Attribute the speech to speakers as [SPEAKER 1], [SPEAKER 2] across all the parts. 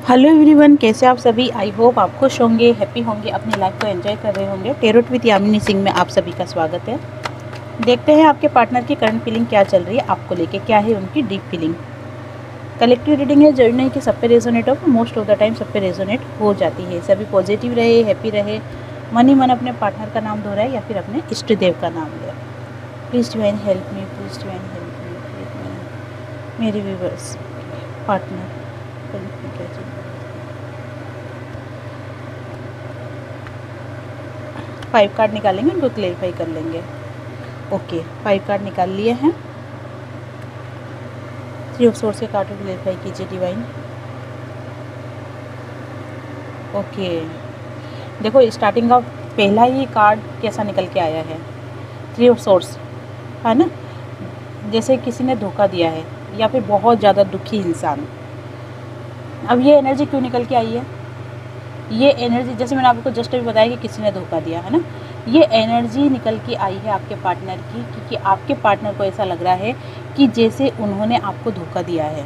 [SPEAKER 1] Hello everyone, कैसे आप सभी। आई होप आप खुश होंगे, हैप्पी होंगे, अपनी लाइफ को एंजॉय कर रहे होंगे। टेरोट विद यामिनी सिंह में आप सभी का स्वागत है। देखते हैं आपके पार्टनर की करंट फीलिंग क्या चल रही है, आपको लेके क्या है उनकी डीप फीलिंग। कलेक्टिव रीडिंग है, जरूरी नहीं कि सब पे रेजोनेट हो, मोस्ट ऑफ द टाइम सब पे रेजोनेट हो जाती है। सभी पॉजिटिव रहे, हैप्पी रहे, मन ही मन अपने पार्टनर का नाम दोहराए या फिर अपने इष्ट देव का नाम ले। Please divine help me, please divine help me. मेरे व्यूवर्स पार्टनर क्या चीज़ 5 कार्ड निकालेंगे, उनको क्लेरिफाई कर लेंगे। ओके, 5 कार्ड निकाल लिए हैं। 3 ऑफ सोर्स के कार्ड को क्लेरिफाई कीजिए डिवाइन। ओके, देखो स्टार्टिंग का पहला ही कार्ड कैसा निकल के आया है। 3 ऑफ सोर्स है ना, जैसे किसी ने धोखा दिया है या फिर बहुत ज़्यादा दुखी इंसान। अब ये एनर्जी क्यों निकल के आई है? ये एनर्जी जैसे मैंने आपको जस्ट अभी बताया कि किसी ने धोखा दिया है ना, ये एनर्जी निकल के आई है आपके पार्टनर की, क्योंकि आपके पार्टनर को ऐसा लग रहा है कि जैसे उन्होंने आपको धोखा दिया है।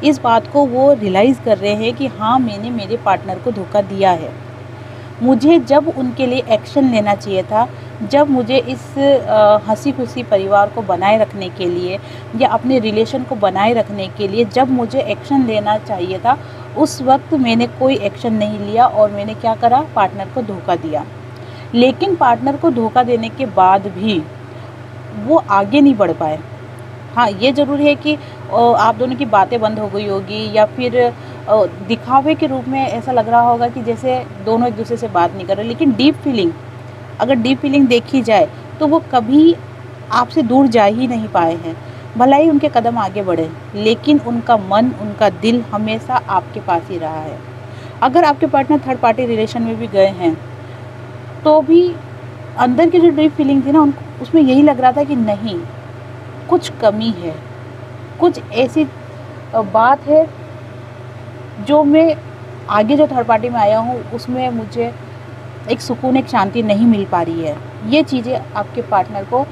[SPEAKER 1] इस बात को वो रियलाइज़ कर रहे हैं कि हाँ, मैंने मेरे पार्टनर को धोखा दिया है। मुझे जब उनके लिए एक्शन लेना चाहिए था, जब मुझे इस हंसी खुशी परिवार को बनाए रखने के लिए या अपने रिलेशन को बनाए रखने के लिए जब मुझे एक्शन लेना चाहिए था, उस वक्त मैंने कोई एक्शन नहीं लिया और मैंने क्या करा, पार्टनर को धोखा दिया। लेकिन पार्टनर को धोखा देने के बाद भी वो आगे नहीं बढ़ पाए। हाँ, ये ज़रूर है कि आप दोनों की बातें बंद हो गई होगी या फिर दिखावे के रूप में ऐसा लग रहा होगा कि जैसे दोनों एक दूसरे से बात नहीं कर रहे। लेकिन डीप फीलिंग, अगर डीप फीलिंग देखी जाए तो वो कभी आपसे दूर जा ही नहीं पाए हैं। भला ही उनके कदम आगे बढ़े, लेकिन उनका मन, उनका दिल हमेशा आपके पास ही रहा है। अगर आपके पार्टनर थर्ड पार्टी रिलेशन में भी गए हैं तो भी अंदर की जो डीप फीलिंग थी ना, उनको उसमें यही लग रहा था कि नहीं, कुछ कमी है, कुछ ऐसी बात है जो मैं आगे जो थर्ड पार्टी में आया हूँ उसमें मुझे एक सुकून, एक शांति नहीं मिल पा रही है। ये चीज़ें आपके पार्टनर को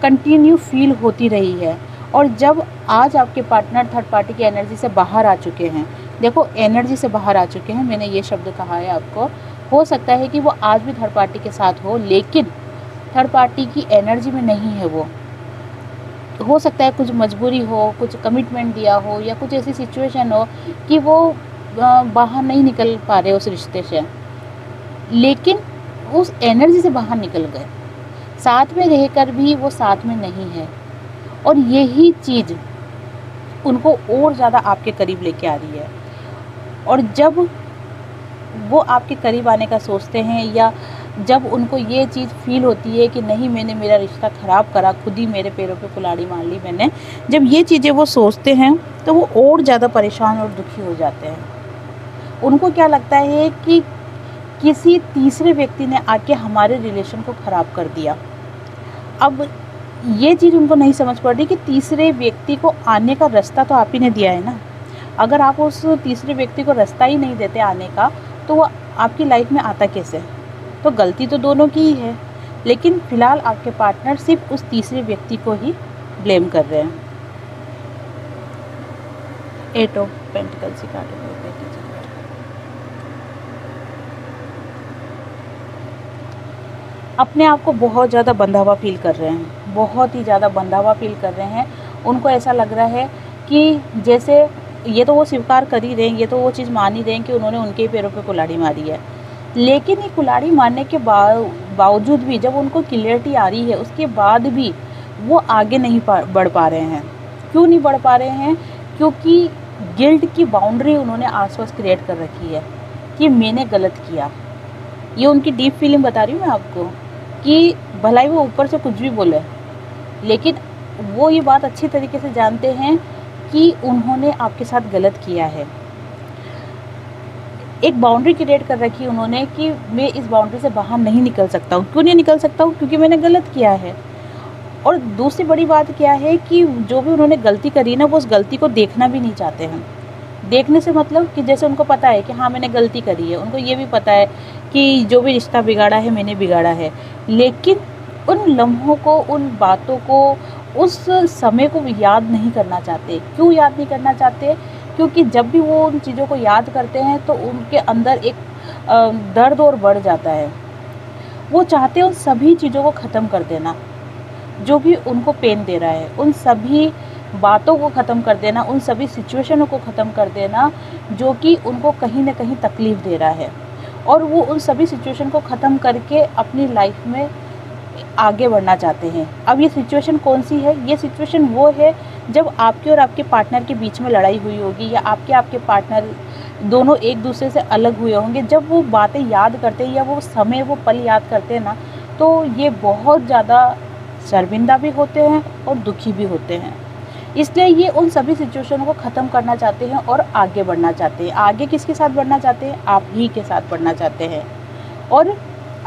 [SPEAKER 1] कंटिन्यू फील होती रही है। और जब आज आपके पार्टनर थर्ड पार्टी की एनर्जी से बाहर आ चुके हैं, देखो एनर्जी से बाहर आ चुके हैं, मैंने ये शब्द कहा है आपको। हो सकता है कि वो आज भी थर्ड पार्टी के साथ हो, लेकिन थर्ड पार्टी की एनर्जी में नहीं है वो। हो सकता है कुछ मजबूरी हो, कुछ कमिटमेंट दिया हो या कुछ ऐसी सिचुएशन हो कि वो बाहर नहीं निकल पा रहे उस रिश्ते से, लेकिन उस एनर्जी से बाहर निकल गए। साथ में रहकर भी वो साथ में नहीं है, और यही चीज़ उनको और ज़्यादा आपके करीब लेके आ रही है। और जब वो आपके करीब आने का सोचते हैं या जब उनको ये चीज़ फील होती है कि नहीं, मैंने मेरा रिश्ता ख़राब करा, खुद ही मेरे पैरों पे कुल्हाड़ी मार ली मैंने, जब ये चीज़ें वो सोचते हैं तो वो और ज़्यादा परेशान और दुखी हो जाते हैं। उनको क्या लगता है कि किसी तीसरे व्यक्ति ने आके हमारे रिलेशन को ख़राब कर दिया। अब ये चीज़ उनको नहीं समझ पड़ रही कि तीसरे व्यक्ति को आने का रास्ता तो आप ही ने दिया है ना। अगर आप उस तीसरे व्यक्ति को रास्ता ही नहीं देते आने का, तो वो आपकी लाइफ में आता कैसे? तो गलती तो दोनों की ही है, लेकिन फ़िलहाल आपके पार्टनर सिर्फ उस तीसरे व्यक्ति को ही ब्लेम कर रहे हैं। 8 ऑफ पेंटिकल्स की कार्ड है। अपने आप को बहुत ज़्यादा बंधा हुआ फील कर रहे हैं, बहुत ही ज़्यादा बंधा हुआ फील कर रहे हैं। उनको ऐसा लग रहा है कि जैसे ये तो वो स्वीकार कर ही रहे हैं, ये तो वो चीज़ मान ही रहे हैं कि उन्होंने उनके ही पैरों पे कुल्हाड़ी मारी है। लेकिन ये कुल्हाड़ी मारने के बावजूद भी जब उनको क्लियरिटी आ रही है, उसके बाद भी वो आगे नहीं बढ़ पा रहे हैं। क्यों नहीं बढ़ पा रहे हैं? क्योंकि गिल्ट की बाउंड्री उन्होंने आसपास क्रिएट कर रखी है कि मैंने गलत किया। ये उनकी डीप फीलिंग बता रही हूँ मैं आपको, कि भला ही वो ऊपर से कुछ भी बोले, लेकिन वो ये बात अच्छी तरीके से जानते हैं कि उन्होंने आपके साथ गलत किया है। एक बाउंड्री क्रिएट कर रखी उन्होंने कि मैं इस बाउंड्री से बाहर नहीं निकल सकता हूँ। क्यों नहीं निकल सकता हूँ? क्योंकि मैंने गलत किया है। और दूसरी बड़ी बात क्या है कि जो भी उन्होंने गलती करी ना, वो उस गलती को देखना भी नहीं चाहते हैं। देखने से मतलब कि जैसे उनको पता है कि हाँ, मैंने गलती करी है, उनको ये भी पता है कि जो भी रिश्ता बिगाड़ा है मैंने बिगाड़ा है, लेकिन उन लम्हों को, उन बातों को, उस समय को याद नहीं करना चाहते। क्यों याद नहीं करना चाहते? क्योंकि जब भी वो उन चीज़ों को याद करते हैं तो उनके अंदर एक दर्द और बढ़ जाता है। वो चाहते हैं उन सभी चीज़ों को ख़त्म कर देना, जो भी उनको पेन दे रहा है, उन सभी बातों को ख़त्म कर देना, उन सभी सिचुएशनों को ख़त्म कर देना जो कि उनको कहीं न कहीं तकलीफ़ दे रहा है, और वो उन सभी सिचुएशन को ख़त्म करके अपनी लाइफ में आगे बढ़ना चाहते हैं। अब ये सिचुएशन कौन सी है? ये सिचुएशन वो है जब आपके और आपके पार्टनर के बीच में लड़ाई हुई होगी, या आपके पार्टनर दोनों एक दूसरे से अलग हुए होंगे। जब वो बातें याद करते हैं या वो समय, वो पल याद करते हैं ना, तो ये बहुत ज़्यादा शर्मिंदा भी होते हैं और दुखी भी होते हैं। इसलिए ये उन सभी सिचुएशनों को ख़त्म करना चाहते हैं और आगे बढ़ना चाहते हैं। आगे किसके साथ बढ़ना चाहते हैं? आप ही के साथ बढ़ना चाहते हैं। और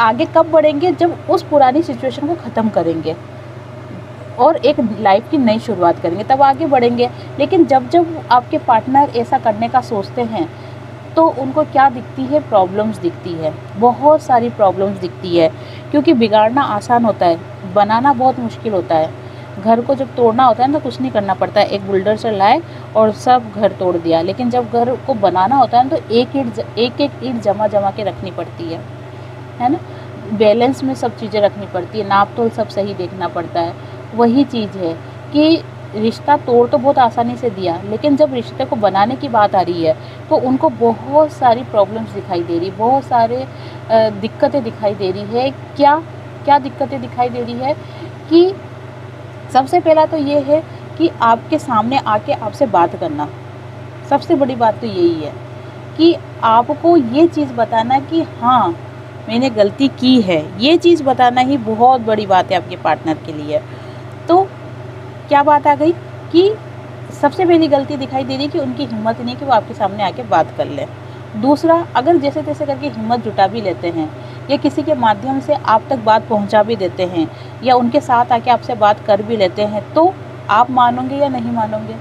[SPEAKER 1] आगे कब बढ़ेंगे? जब उस पुरानी सिचुएशन को ख़त्म करेंगे और एक लाइफ की नई शुरुआत करेंगे, तब आगे बढ़ेंगे। लेकिन जब जब आपके पार्टनर ऐसा करने का सोचते हैं तो उनको क्या दिखती है? प्रॉब्लम्स दिखती है, बहुत सारी प्रॉब्लम्स दिखती है। क्योंकि बिगाड़ना आसान होता है, बनाना बहुत मुश्किल होता है। घर को जब तोड़ना होता है ना, तो कुछ नहीं करना पड़ता है, एक बुलडोज़र लाए और सब घर तोड़ दिया। लेकिन जब घर को बनाना होता है ना, तो एक एक ईंट जमा जमा के रखनी पड़ती है ना। बैलेंस में सब चीज़ें रखनी पड़ती है, नाप तोल सब सही देखना पड़ता है। वही चीज़ है कि रिश्ता तोड़ तो बहुत आसानी से दिया, लेकिन जब रिश्ते को बनाने की बात आ रही है तो उनको बहुत सारी प्रॉब्लम्स दिखाई दे रही, बहुत सारे दिक्कतें दिखाई दे रही है। क्या क्या दिक्कतें दिखाई दे रही है? कि सबसे पहला तो ये है कि आपके सामने आके आपसे बात करना। सबसे बड़ी बात तो यही है कि आपको ये चीज़ बताना कि हाँ, मैंने गलती की है। ये चीज़ बताना ही बहुत बड़ी बात है आपके पार्टनर के लिए। तो क्या बात आ गई कि सबसे पहली गलती दिखाई दे रही है कि उनकी हिम्मत नहीं कि वो आपके सामने आके बात कर लें। दूसरा, अगर जैसे तैसे करके हिम्मत जुटा भी लेते हैं या किसी के माध्यम से आप तक बात पहुंचा भी देते हैं या उनके साथ आके आपसे बात कर भी लेते हैं, तो आप मानोगे या नहीं मानोगे?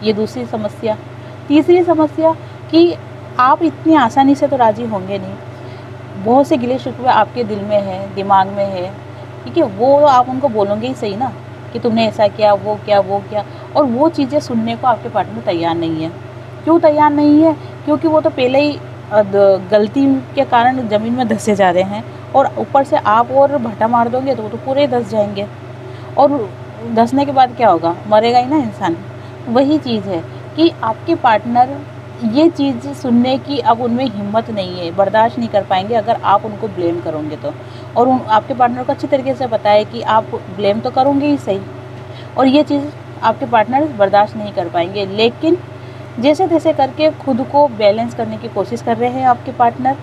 [SPEAKER 1] ये दूसरी समस्या। तीसरी समस्या कि आप इतनी आसानी से तो राज़ी होंगे नहीं। बहुत से गिले शिकवे आपके दिल में है, दिमाग में है, ठीक है। वो आप उनको बोलोगे ही सही ना कि तुमने ऐसा किया, वो क्या, वो क्या, और वो चीज़ें सुनने को आपके पार्टनर तैयार नहीं है। क्यों तैयार नहीं है? क्योंकि वो तो पहले ही गलती के कारण ज़मीन में धंसे जा रहे हैं, और ऊपर से आप और भट्टा मार दोगे तो वो तो पूरे ही धंस जाएंगे, और धंसने के बाद क्या होगा? मरेगा ही ना इंसान। वही चीज़ है कि आपके पार्टनर ये चीज़ सुनने की अब उनमें हिम्मत नहीं है, बर्दाश्त नहीं कर पाएंगे अगर आप उनको ब्लेम करोगे तो। और आपके पार्टनर को अच्छी तरीके से पता है कि आप ब्लेम तो करोगे ही सही, और ये चीज़ आपके पार्टनर बर्दाश्त नहीं कर पाएंगे। लेकिन जैसे तैसे करके खुद को बैलेंस करने की कोशिश कर रहे हैं आपके पार्टनर।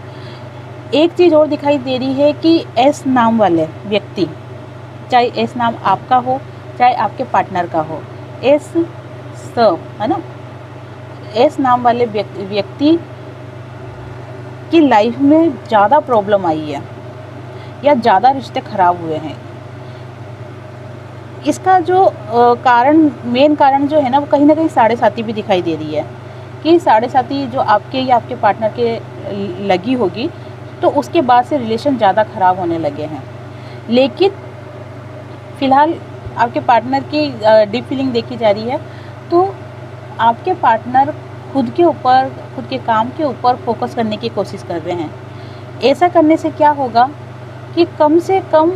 [SPEAKER 1] एक चीज़ और दिखाई दे रही है कि एस नाम वाले व्यक्ति, चाहे एस नाम आपका हो चाहे आपके पार्टनर का हो, एस है ना, एस नाम वाले व्यक्ति की लाइफ में ज़्यादा प्रॉब्लम आई है या ज़्यादा रिश्ते ख़राब हुए हैं। इसका जो मेन कारण जो है ना, वो कहीं ना कहीं साढ़े साथी भी दिखाई दे रही है कि साढ़े साथी जो आपके या आपके पार्टनर के लगी होगी, तो उसके बाद से रिलेशन ज़्यादा ख़राब होने लगे हैं। लेकिन फ़िलहाल आपके पार्टनर की डीप फीलिंग देखी जा रही है, तो आपके पार्टनर खुद के काम के ऊपर फोकस करने की कोशिश कर रहे हैं। ऐसा करने से क्या होगा कि कम से कम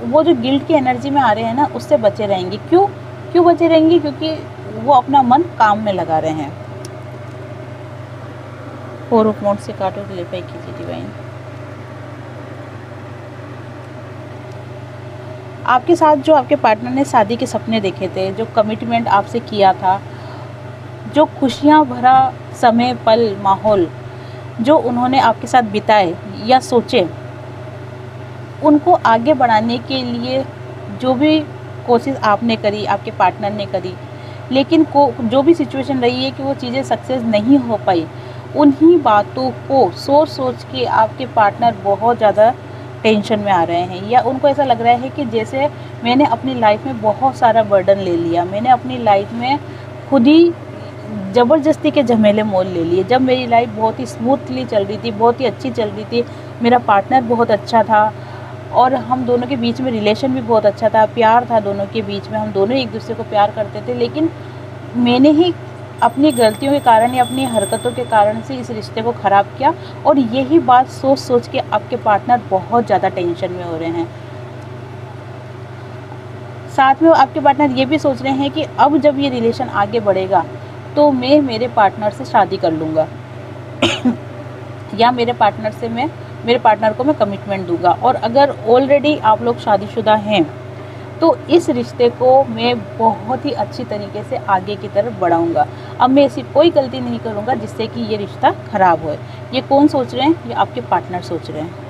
[SPEAKER 1] वो जो गिल्ट की एनर्जी में आ रहे हैं ना, उससे बचे रहेंगे। क्यों बचे रहेंगे? क्योंकि वो अपना मन काम में लगा रहे हैं। 4 ऑफ वांड्स से कार्ड क्लैरिफाई कीजिए डिवाइन। आपके साथ जो आपके पार्टनर ने शादी के सपने देखे थे, जो कमिटमेंट आपसे किया था, जो खुशियाँ भरा समय, पल, माहौल जो उन्होंने आपके साथ बिताए या सोचे, उनको आगे बढ़ाने के लिए जो भी कोशिश आपने करी, आपके पार्टनर ने करी, लेकिन जो भी सिचुएशन रही है कि वो चीज़ें सक्सेस नहीं हो पाई, उन्हीं बातों को सोच के आपके पार्टनर बहुत ज़्यादा टेंशन में आ रहे हैं, या उनको ऐसा लग रहा है कि जैसे मैंने अपनी लाइफ में बहुत सारा बर्डन ले लिया, मैंने अपनी लाइफ में खुद ही ज़बरदस्ती के झमेले मोल ले लिए। जब मेरी लाइफ बहुत ही स्मूथली चल रही थी, बहुत ही अच्छी चल रही थी, मेरा पार्टनर बहुत अच्छा था और हम दोनों के बीच में रिलेशन भी बहुत अच्छा था, प्यार था दोनों के बीच में, हम दोनों एक दूसरे को प्यार करते थे, लेकिन मैंने ही अपनी गलतियों के कारण या अपनी हरकतों के कारण से इस रिश्ते को ख़राब किया, और यही बात सोच सोच के आपके पार्टनर बहुत ज़्यादा टेंशन में हो रहे हैं। साथ में आपके पार्टनर ये भी सोच रहे हैं कि अब जब ये रिलेशन आगे बढ़ेगा तो मैं मेरे पार्टनर से शादी कर लूँगा या मेरे पार्टनर को मैं कमिटमेंट दूंगा। और अगर ऑलरेडी आप लोग शादीशुदा हैं तो इस रिश्ते को मैं बहुत ही अच्छी तरीके से आगे की तरफ बढ़ाऊंगा। अब मैं ऐसी कोई गलती नहीं करूंगा जिससे कि ये रिश्ता ख़राब हो। ये कौन सोच रहे हैं? ये आपके पार्टनर सोच रहे हैं।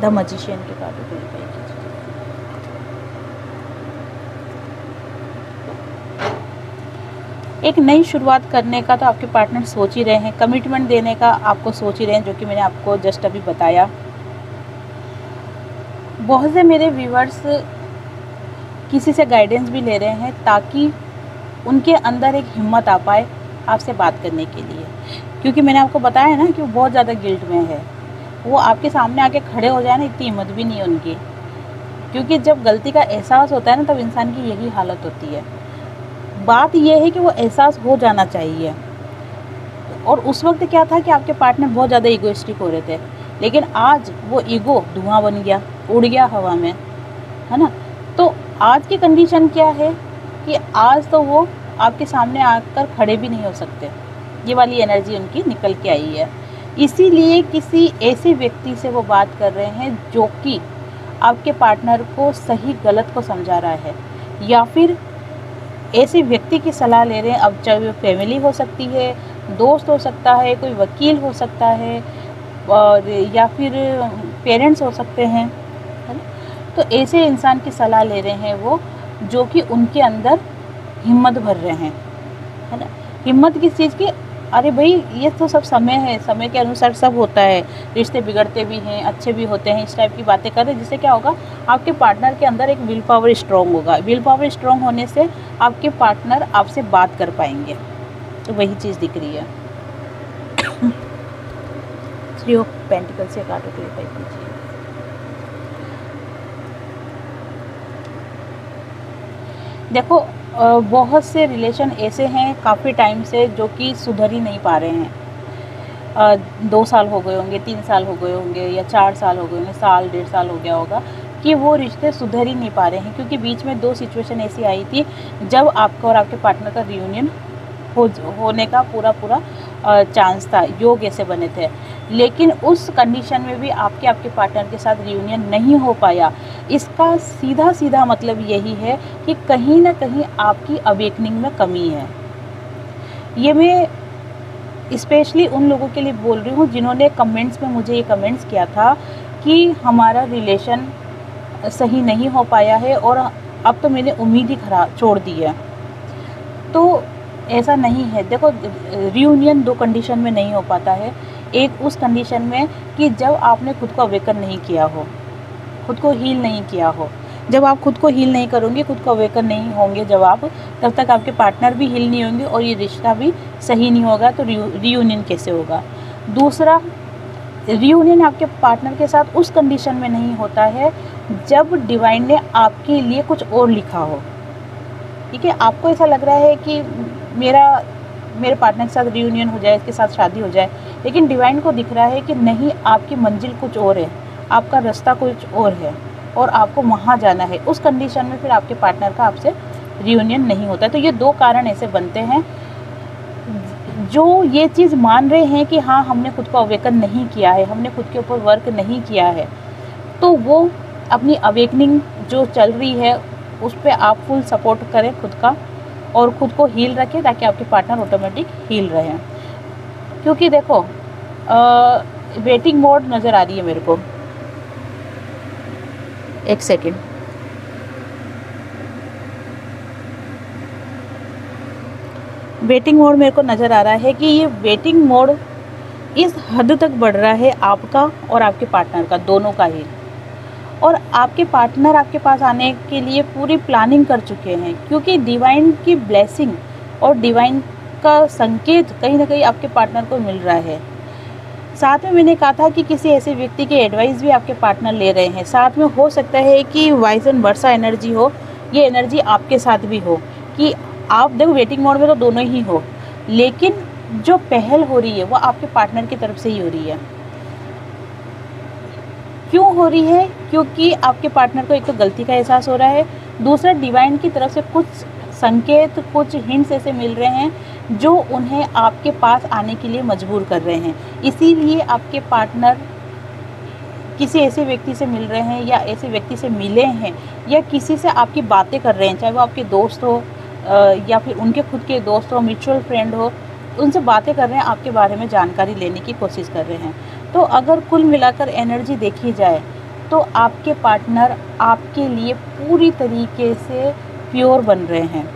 [SPEAKER 1] द मैजिशियन के कार्ड को वेरीफाई कीजिए। एक नई शुरुआत करने का तो आपके पार्टनर सोच ही रहे हैं, कमिटमेंट देने का आपको सोच ही रहे हैं, जो कि मैंने आपको जस्ट अभी बताया। बहुत से मेरे व्यूअर्स किसी से गाइडेंस भी ले रहे हैं ताकि उनके अंदर एक हिम्मत आ पाए आपसे बात करने के लिए, क्योंकि मैंने आपको बताया ना कि वो बहुत ज़्यादा गिल्ट में है। वो आपके सामने आके खड़े हो जाए ना, इतनी हिम्मत भी नहीं है उनकी, क्योंकि जब गलती का एहसास होता है ना तब इंसान की यही हालत होती है। बात यह है कि वो एहसास हो जाना चाहिए। और उस वक्त क्या था कि आपके पार्टनर बहुत ज़्यादा ईगोइस्टिक हो रहे थे, लेकिन आज वो ईगो धुआं बन गया, उड़ गया हवा में, है ना। तो आज की कंडीशन क्या है कि आज तो वो आपके सामने आकर खड़े भी नहीं हो सकते। ये वाली एनर्जी उनकी निकल के आई है। इसीलिए किसी ऐसे व्यक्ति से वो बात कर रहे हैं जो कि आपके पार्टनर को सही गलत को समझा रहा है, या फिर ऐसे व्यक्ति की सलाह ले रहे हैं। अब चाहे वो फैमिली हो सकती है, दोस्त हो सकता है, कोई वकील हो सकता है, और या फिर पेरेंट्स हो सकते हैं, है ना। तो ऐसे इंसान की सलाह ले रहे हैं वो, जो कि उनके अंदर हिम्मत भर रहे हैं, है ना। हिम्मत किस चीज़ की? अरे भाई, ये तो सब समय है, समय के अनुसार सब होता है, रिश्ते बिगड़ते भी हैं, अच्छे भी होते हैं। इस टाइप की बातें करें जिससे क्या होगा, आपके पार्टनर के अंदर एक विल पावर स्ट्रॉन्ग होगा। विल पावर स्ट्रॉन्ग होने से आपके पार्टनर आपसे बात कर पाएंगे। तो वही चीज़ दिख रही है। 3 ऑफ पेंटिकल्स से कार्ड क्लैरिफाई कीजिए। देखो, बहुत से रिलेशन ऐसे हैं काफ़ी टाइम से जो कि सुधर ही नहीं पा रहे हैं। 2 साल हो गए होंगे, 3 साल हो गए होंगे, या 4 साल हो गए होंगे, साल 1.5 साल हो गया होगा कि वो रिश्ते सुधर ही नहीं पा रहे हैं, क्योंकि बीच में 2 सिचुएशन ऐसी आई थी जब आपका और आपके पार्टनर का रियूनियन होने का पूरा चांस था, योग ऐसे बने थे। लेकिन उस कंडीशन में भी आपके पार्टनर के साथ रियूनियन नहीं हो पाया। इसका सीधा मतलब यही है कि कहीं ना कहीं आपकी अवेकनिंग में कमी है। ये मैं स्पेशली उन लोगों के लिए बोल रही हूँ जिन्होंने कमेंट्स में मुझे ये कमेंट्स किया था कि हमारा रिलेशन सही नहीं हो पाया है और अब तो मैंने उम्मीद ही छोड़ दी है। तो ऐसा नहीं है। देखो, रियूनियन 2 कंडीशन में नहीं हो पाता है। एक उस कंडीशन में कि जब आपने खुद को अवेकन नहीं किया हो, खुद को हील नहीं किया हो। जब आप खुद को हील नहीं करोगे, खुद को अवेकन नहीं होंगे जब आप, तब तक आपके पार्टनर भी हील नहीं होंगे और ये रिश्ता भी सही नहीं होगा। तो रियूनियन कैसे होगा? दूसरा, रियूनियन आपके पार्टनर के साथ उस कंडीशन में नहीं होता है जब डिवाइन ने आपके लिए कुछ और लिखा हो। ठीक है, आपको ऐसा लग रहा है कि मेरे पार्टनर के साथ रियूनियन हो जाए, इसके साथ शादी हो जाए, लेकिन डिवाइन को दिख रहा है कि नहीं, आपकी मंजिल कुछ और है, आपका रास्ता कुछ और है और आपको वहाँ जाना है। उस कंडीशन में फिर आपके पार्टनर का आपसे रियूनियन नहीं होता है। तो ये 2 कारण ऐसे बनते हैं जो ये चीज़ मान रहे हैं कि हाँ, हमने खुद को अवेकन नहीं किया है, हमने खुद के ऊपर वर्क नहीं किया है। तो वो अपनी अवेकनिंग जो चल रही है उस पर आप फुल सपोर्ट करें खुद का, और ख़ुद को हील रखें ताकि आपके पार्टनर ऑटोमेटिक हील रहें। क्योंकि देखो, वेटिंग मोड नज़र आ रही है मेरे को। एक सेकेंड, वेटिंग मोड मेरे को नज़र आ रहा है कि ये वेटिंग मोड इस हद तक बढ़ रहा है आपका और आपके पार्टनर का, दोनों का ही। और आपके पार्टनर आपके पास आने के लिए पूरी प्लानिंग कर चुके हैं, क्योंकि डिवाइन की ब्लेसिंग और डिवाइन का संकेत कहीं ना कहीं आपके पार्टनर को मिल रहा है। साथ में मैंने कहा था कि किसी ऐसे व्यक्ति की एडवाइस भी आपके पार्टनर ले रहे हैं। साथ में हो सकता है कि वाइस एंड वर्सा एनर्जी हो, ये एनर्जी आपके साथ भी हो कि आप देखो वेटिंग मोड में तो दोनों ही हो, लेकिन जो पहल हो रही है वो आपके पार्टनर की तरफ से ही हो रही है। क्यों हो रही है? क्योंकि आपके पार्टनर को एक तो गलती का एहसास हो रहा है, दूसरा डिवाइन की तरफ से कुछ संकेत, कुछ हिंट्स ऐसे मिल रहे हैं जो उन्हें आपके पास आने के लिए मजबूर कर रहे हैं। इसीलिए आपके पार्टनर किसी ऐसे व्यक्ति से मिल रहे हैं या ऐसे व्यक्ति से मिले हैं या किसी से आपकी बातें कर रहे हैं, चाहे वो आपके दोस्त हो या फिर उनके खुद के दोस्त हो, म्यूचुअल फ्रेंड हो, उनसे बातें कर रहे हैं, आपके बारे में जानकारी लेने की कोशिश कर रहे हैं। तो अगर कुल मिलाकर एनर्जी देखी जाए तो आपके पार्टनर आपके लिए पूरी तरीके से प्योर बन रहे हैं।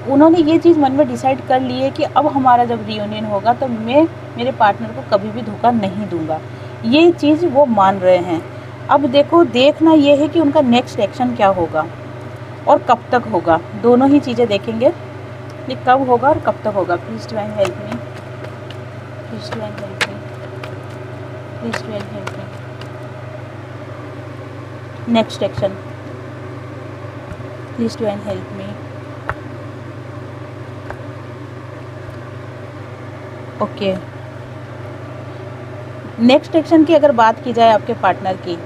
[SPEAKER 1] उन्होंने ये चीज़ मन में डिसाइड कर ली है कि अब हमारा जब रियूनियन होगा तो मैं मेरे पार्टनर को कभी भी धोखा नहीं दूंगा। ये चीज़ वो मान रहे हैं। अब देखो, देखना ये है कि उनका नेक्स्ट एक्शन क्या होगा और कब तक होगा। दोनों ही चीज़ें देखेंगे कि कब होगा और कब तक होगा। Please divine help me, please divine help me, please divine help me. Next action, please divine help me. Okay, next action की अगर बात की जाए आपके पार्टनर की,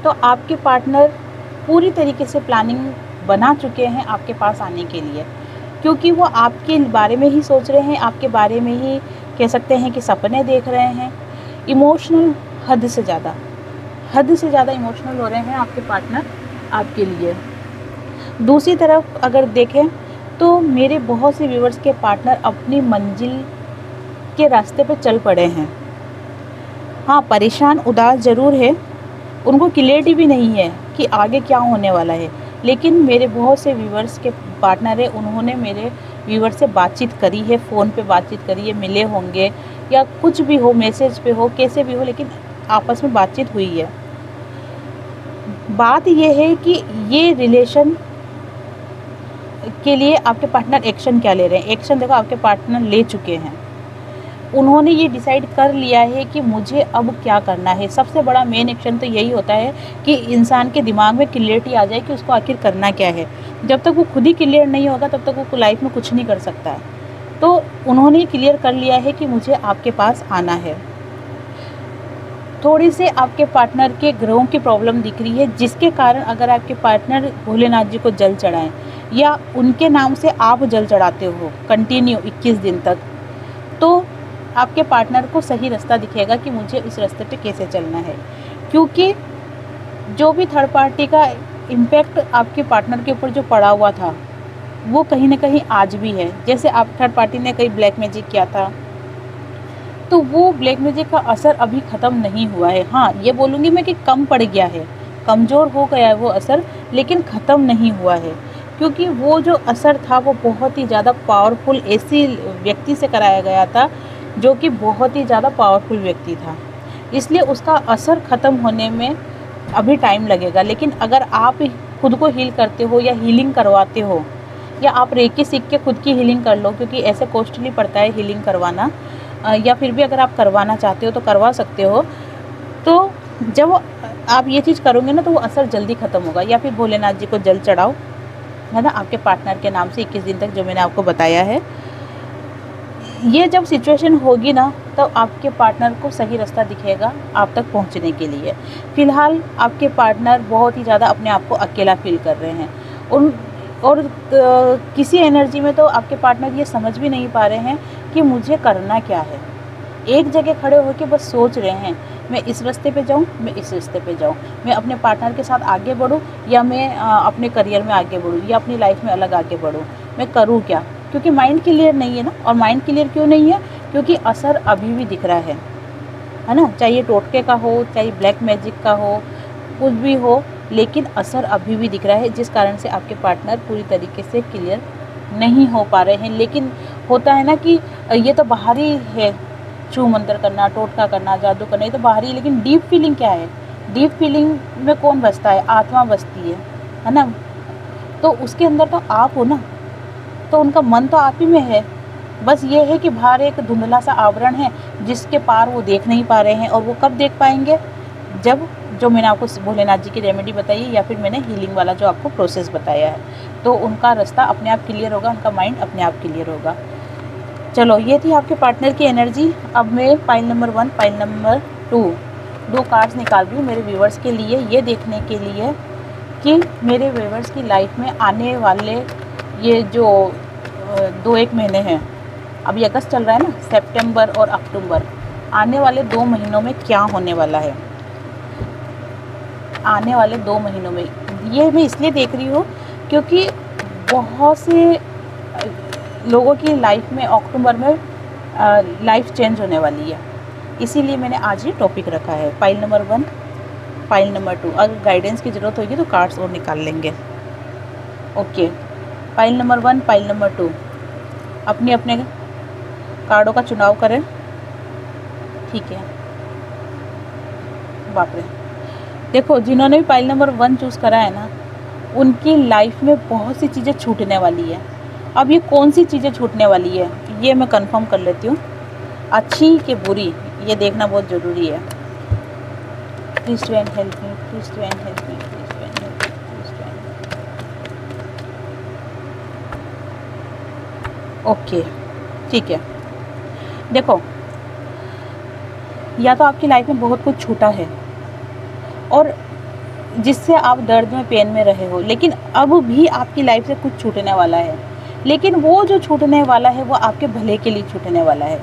[SPEAKER 1] तो आपके पार्टनर पूरी तरीके से प्लानिंग बना चुके हैं आपके पास आने के लिए, क्योंकि वो आपके बारे में ही सोच रहे हैं, आपके बारे में ही कह सकते हैं कि सपने देख रहे हैं। इमोशनल हद से ज़्यादा इमोशनल हो रहे हैं आपके पार्टनर आपके लिए। दूसरी तरफ अगर देखें तो मेरे बहुत से व्यूअर्स के पार्टनर अपनी मंजिल के रास्ते पे चल पड़े हैं। हाँ, परेशान उदास ज़रूर है, उनको क्लियरिटी भी नहीं है कि आगे क्या होने वाला है, लेकिन मेरे बहुत से व्यूअर्स के पार्टनर है, उन्होंने मेरे व्यूअर से बातचीत करी है, फ़ोन पे बातचीत करी है, मिले होंगे या कुछ भी हो, मैसेज पे हो, कैसे भी हो, लेकिन आपस में बातचीत हुई है। बात ये है कि ये रिलेशन के लिए आपके पार्टनर एक्शन क्या ले रहे हैं। एक्शन देखो, आपके पार्टनर ले चुके हैं। उन्होंने ये डिसाइड कर लिया है कि मुझे अब क्या करना है। सबसे बड़ा मेन एक्शन तो यही होता है कि इंसान के दिमाग में क्लियरिटी आ जाए कि उसको आखिर करना क्या है। जब तक वो खुद ही क्लियर नहीं होगा तब तक वो लाइफ में कुछ नहीं कर सकता है। तो उन्होंने क्लियर कर लिया है कि मुझे आपके पास आना है। थोड़ी से आपके पार्टनर के ग्रहों की प्रॉब्लम दिख रही है, जिसके कारण अगर आपके पार्टनर भोलेनाथ जी को जल चढ़ाएं या उनके नाम से आप जल चढ़ाते हो कंटिन्यू 21 दिन तक, तो आपके पार्टनर को सही रास्ता दिखेगा कि मुझे इस रास्ते पे कैसे चलना है। क्योंकि जो भी थर्ड पार्टी का इम्पैक्ट आपके पार्टनर के ऊपर जो पड़ा हुआ था वो कहीं ना कहीं आज भी है। जैसे आप थर्ड पार्टी ने कहीं ब्लैक मैजिक किया था, तो वो ब्लैक मैजिक का असर अभी ख़त्म नहीं हुआ है। हाँ, ये बोलूँगी मैं कि कम पड़ गया है, कमज़ोर हो गया है वो असर, लेकिन ख़त्म नहीं हुआ है। क्योंकि वो जो असर था वो बहुत ही ज़्यादा पावरफुल ऐसी व्यक्ति से कराया गया था जो कि बहुत ही ज़्यादा पावरफुल व्यक्ति था, इसलिए उसका असर ख़त्म होने में अभी टाइम लगेगा। लेकिन अगर आप खुद को हील करते हो या हीलिंग करवाते हो या आप रेकी सीख के खुद की हीलिंग कर लो, क्योंकि ऐसे कॉस्टली पड़ता है हीलिंग करवाना, या फिर भी अगर आप करवाना चाहते हो तो करवा सकते हो। तो जब आप ये चीज़ करोगे ना तो वो असर जल्दी ख़त्म होगा। या फिर भोलेनाथ जी को जल चढ़ाओ, है ना, आपके पार्टनर के नाम से 21 दिन तक, जो मैंने आपको बताया है। ये जब सिचुएशन होगी ना तो आपके पार्टनर को सही रास्ता दिखेगा आप तक पहुंचने के लिए। फ़िलहाल आपके पार्टनर बहुत ही ज़्यादा अपने आप को अकेला फील कर रहे हैं। और किसी एनर्जी में तो आपके पार्टनर ये समझ भी नहीं पा रहे हैं कि मुझे करना क्या है। एक जगह खड़े होकर बस सोच रहे हैं, मैं इस रास्ते पे जाऊं, मैं इस रास्ते पे जाऊं, मैं अपने पार्टनर के साथ आगे बढ़ूं या मैं अपने करियर में आगे बढ़ूं या अपनी लाइफ में अलग आगे बढ़ूं, मैं करूं क्या। क्योंकि माइंड क्लियर नहीं है ना। और माइंड क्लियर क्यों नहीं है? क्योंकि असर अभी भी दिख रहा है ना, चाहे ये टोटके का हो, चाहे ब्लैक मैजिक का हो, कुछ भी हो, लेकिन असर अभी भी दिख रहा है, जिस कारण से आपके पार्टनर पूरी तरीके से क्लियर नहीं हो पा रहे हैं। लेकिन होता है ना कि ये तो बाहरी है, छू मंत्र करना, टोटका करना, जादू करना, ये तो बाहरी, लेकिन डीप फीलिंग क्या है? डीप फीलिंग में कौन बसता है? आत्मा बसती है ना। तो उसके अंदर तो आप हो ना, तो उनका मन तो आप ही में है। बस ये है कि बाहर एक धुंधला सा आवरण है जिसके पार वो देख नहीं पा रहे हैं। और वो कब देख पाएंगे? जब जो मैंने आपको भोलेनाथ जी की रेमेडी बताई है या फिर मैंने हीलिंग वाला जो आपको प्रोसेस बताया है, तो उनका रास्ता अपने आप क्लियर होगा, उनका माइंड अपने आप क्लियर होगा। चलो, ये थी आपके पार्टनर की एनर्जी। अब मैं पाइल नंबर 1, पाइल नंबर 2 दो कार्ड्स निकाल रही हूँ मेरे व्यूवर्स के लिए, ये देखने के लिए कि मेरे व्यूवर्स की लाइफ में आने वाले ये जो 2-1 महीने हैं, अभी अगस्त चल रहा है ना, सितंबर और अक्टूबर, आने वाले 2 महीनों में क्या होने वाला है। आने वाले 2 महीनों में ये मैं इसलिए देख रही हूँ क्योंकि बहुत से लोगों की लाइफ में अक्टूबर में लाइफ चेंज होने वाली है, इसीलिए मैंने आज ये टॉपिक रखा है। पाइल नंबर 1, पाइल नंबर 2, अगर गाइडेंस की ज़रूरत होगी तो कार्ड्स और निकाल लेंगे। Okay, pile number 1, pile number 2, अपने अपने कार्डों का चुनाव करें। ठीक है, बाप रे, देखो जिन्होंने भी पाइल नंबर 1 चूज़ करा है ना, उनकी लाइफ में बहुत सी चीज़ें छूटने वाली है। अब ये कौन सी चीज़ें छूटने वाली है ये मैं कंफर्म कर लेती हूँ, अच्छी कि बुरी ये देखना बहुत ज़रूरी है। Please to and help me, please to and help me, please to and help me, please to and. Okay, ठीक है, देखो या तो आपकी लाइफ में बहुत कुछ छूटा है और जिससे आप दर्द में, पेन में रहे हो, लेकिन अब भी आपकी लाइफ से कुछ छूटने वाला है, लेकिन वो जो छूटने वाला है वो आपके भले के लिए छूटने वाला है।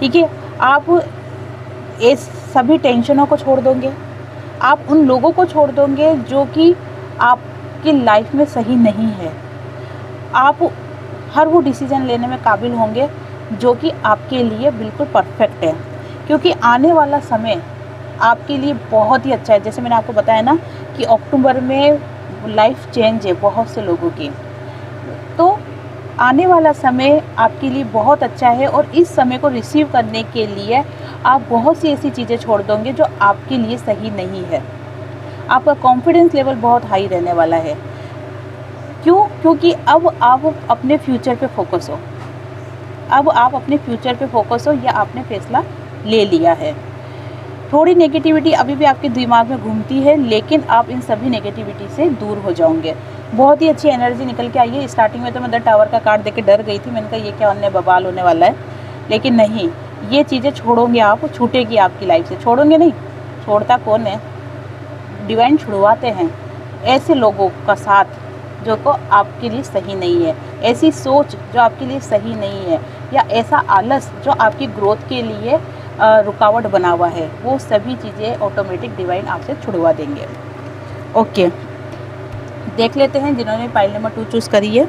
[SPEAKER 1] ठीक है, आप इस सभी टेंशनों को छोड़ दोगे, आप उन लोगों को छोड़ दोगे जो कि आपकी लाइफ में सही नहीं है, आप हर वो डिसीज़न लेने में काबिल होंगे जो कि आपके लिए बिल्कुल परफेक्ट है, क्योंकि आने वाला समय आपके लिए बहुत ही अच्छा है। जैसे मैंने आपको बताया ना कि अक्टूबर में लाइफ चेंज है बहुत से लोगों की, तो आने वाला समय आपके लिए बहुत अच्छा है और इस समय को रिसीव करने के लिए आप बहुत सी ऐसी चीज़ें छोड़ दोगे जो आपके लिए सही नहीं है। आपका कॉन्फिडेंस लेवल बहुत हाई रहने वाला है। क्यों? क्योंकि अब आप अपने फ्यूचर पे फोकस हो, अब आप अपने फ्यूचर पे फोकस हो या आपने फैसला ले लिया है। थोड़ी नेगेटिविटी अभी भी आपके दिमाग में घूमती है, लेकिन आप इन सभी नेगेटिविटी से दूर हो जाओगे। बहुत ही अच्छी एनर्जी निकल के आई है। स्टार्टिंग में तो मैं द टावर का कार्ड देख के डर गई थी, मैंने कहा ये क्या होने बवाल होने वाला है, लेकिन नहीं, ये चीज़ें छोड़ोगे आप, छूटेगी आपकी लाइफ से। छोड़ोगे नहीं, छोड़ता कौन है, डिवाइन छुड़वाते हैं ऐसे लोगों का साथ जो को आपके लिए सही नहीं है, ऐसी सोच जो आपके लिए सही नहीं है, या ऐसा आलस जो आपकी ग्रोथ के लिए रुकावट बना हुआ है, वो सभी चीज़ें ऑटोमेटिक डिवाइन आपसे छुड़वा देंगे। ओके, देख लेते हैं जिन्होंने पाइल नंबर 2 चूज़ करी है।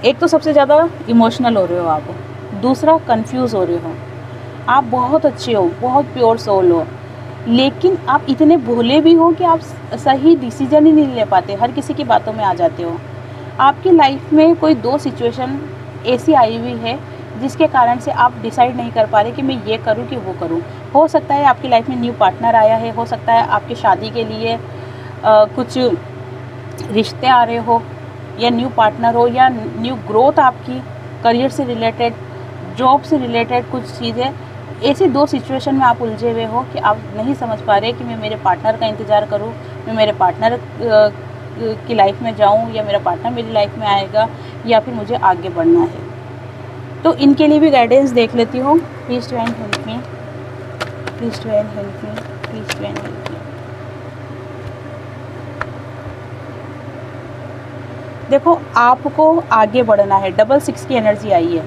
[SPEAKER 1] एक तो सबसे ज़्यादा इमोशनल हो रहे हो आप, दूसरा कंफ्यूज हो रहे हो। आप बहुत अच्छे हो, बहुत प्योर सोल हो, लेकिन आप इतने भोले भी हो कि आप सही डिसीजन ही नहीं ले पाते, हर किसी की बातों में आ जाते हो। आपकी लाइफ में कोई 2 सिचुएशन ऐसी आई हुई है जिसके कारण से आप डिसाइड नहीं कर पा रहे कि मैं ये करूं कि वो करूं। हो सकता है आपकी लाइफ में न्यू पार्टनर आया है, हो सकता है आपकी शादी के लिए कुछ रिश्ते आ रहे हो, या न्यू पार्टनर हो, या न्यू ग्रोथ आपकी करियर से रिलेटेड, जॉब से रिलेटेड कुछ चीज़ें। ऐसी 2 सिचुएशन में आप उलझे हुए हो कि आप नहीं समझ पा रहे कि मैं मेरे पार्टनर का इंतज़ार करूं, मैं मेरे पार्टनर की लाइफ में जाऊं, या मेरा पार्टनर मेरी लाइफ में आएगा, या फिर मुझे आगे बढ़ना है। तो इनके लिए भी गाइडेंस देख लेती हूँ। Please to and help me, please to and help me, please to and help me. देखो, आपको आगे बढ़ना है। डबल 6 की एनर्जी आई है,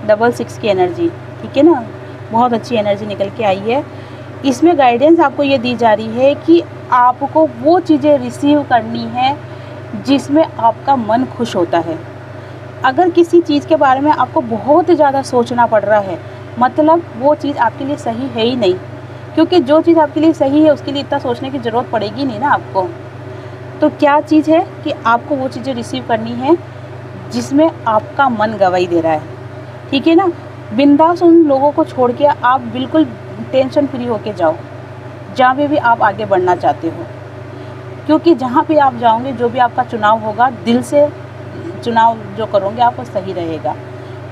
[SPEAKER 1] डबल 6 की एनर्जी, ठीक है ना, बहुत अच्छी एनर्जी निकल के आई है। इसमें गाइडेंस आपको ये दी जा रही है कि आपको वो चीज़ें रिसीव करनी है जिसमें आपका मन खुश होता है। अगर किसी चीज़ के बारे में आपको बहुत ज़्यादा सोचना पड़ रहा है, मतलब वो चीज़ आपके लिए सही है ही नहीं, क्योंकि जो चीज़ आपके लिए सही है उसके लिए इतना सोचने की ज़रूरत पड़ेगी नहीं ना आपको। तो क्या चीज़ है कि आपको वो चीज़ें रिसीव करनी है जिसमें आपका मन गवाही दे रहा है, ठीक है ना। बिंदास उन लोगों को छोड़ के आप बिल्कुल टेंशन फ्री होके जाओ जहाँ पे भी आप आगे बढ़ना चाहते हो, क्योंकि जहाँ पे आप जाओगे, जो भी आपका चुनाव होगा, दिल से चुनाव जो करोगे आप वो सही रहेगा।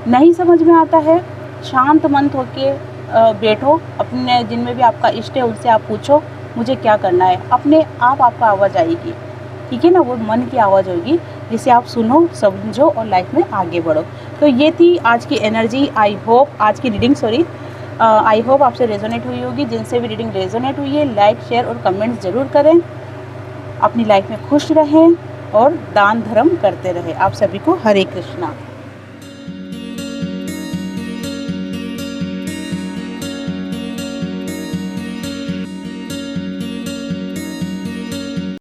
[SPEAKER 1] नहीं समझ में आता है, शांत मन होके बैठो, अपने जिनमें भी आपका इष्ट है उनसे आप पूछो मुझे क्या करना है, अपने आप आपका आवाज़ आएगी, ठीक है ना, वो मन की आवाज़ होगी जिसे आप सुनो, समझो और लाइफ में आगे बढ़ो। तो ये थी आज की एनर्जी, आई होप आज की रीडिंग, आई होप आपसे रेजोनेट हुई होगी। जिनसे भी रीडिंग रेजोनेट हुई है लाइक शेयर और कमेंट्स ज़रूर करें। अपनी लाइफ में खुश रहें और दान धर्म करते रहें। आप सभी को हरे कृष्णा।